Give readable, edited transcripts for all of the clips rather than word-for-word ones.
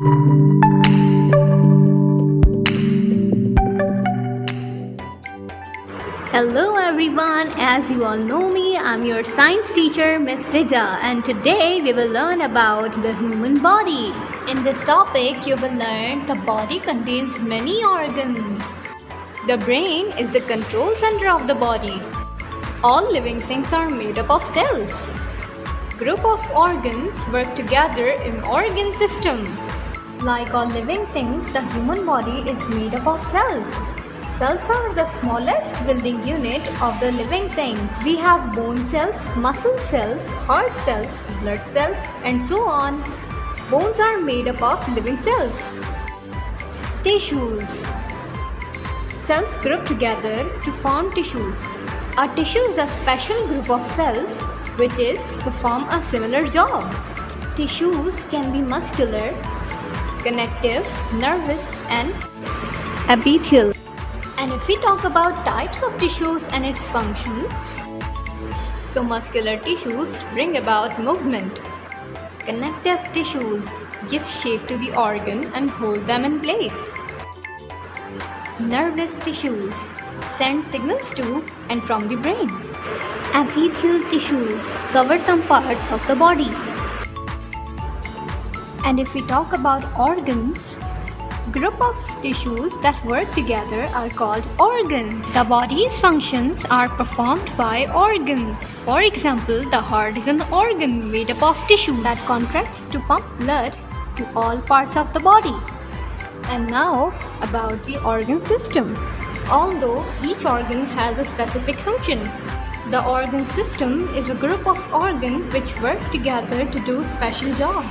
Hello everyone, as you all know me, I'm your science teacher Miss Rija, and today we will learn about the human body. In this topic you will learn the body contains many organs. The brain is the control center of the body. All living things are made up of cells. Group of organs work together in organ system. Like all living things, the human body is made up of cells. Cells are the smallest building unit of the living things. We have bone cells, muscle cells, heart cells, blood cells, and so on. Bones are made up of living cells. Tissues. Cells group together to form tissues. A tissue is a special group of cells which perform a similar job. Tissues can be muscular, connective, nervous, and epithelial. And if we talk about types of tissues and its functions, so muscular tissues bring about movement. Connective tissues give shape to the organ and hold them in place. Nervous tissues send signals to and from the brain. Epithelial tissues cover some parts of the body. And if we talk about organs, group of tissues that work together are called organs. The body's functions are performed by organs. For example, the heart is an organ made up of tissue that contracts to pump blood to all parts of the body. And now about the organ system. Although each organ has a specific function, the organ system is a group of organs which works together to do special jobs.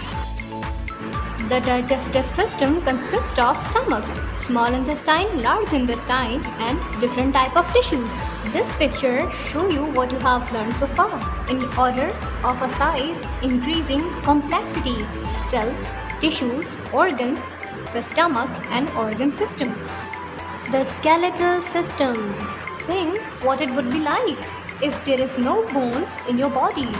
The digestive system consists of stomach, small intestine, large intestine, and different type of tissues. This picture shows you what you have learned so far in order of a size increasing complexity: cells, tissues, organs, the stomach, and organ system. The skeletal system. Think what it would be like if there is no bones in your body.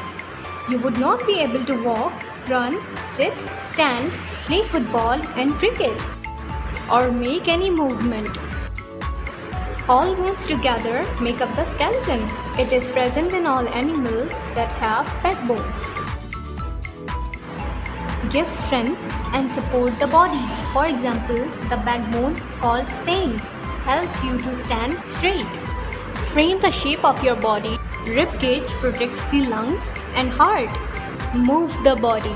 You would not be able to walk, run, sit, stand, play football and cricket, or make any movement. All bones together make up the skeleton. It is present in all animals that have backbones. Give strength and support the body. For example, the backbone called spine help you to stand straight. Frame the shape of your body. Rib cage protects the lungs and heart. Move the body.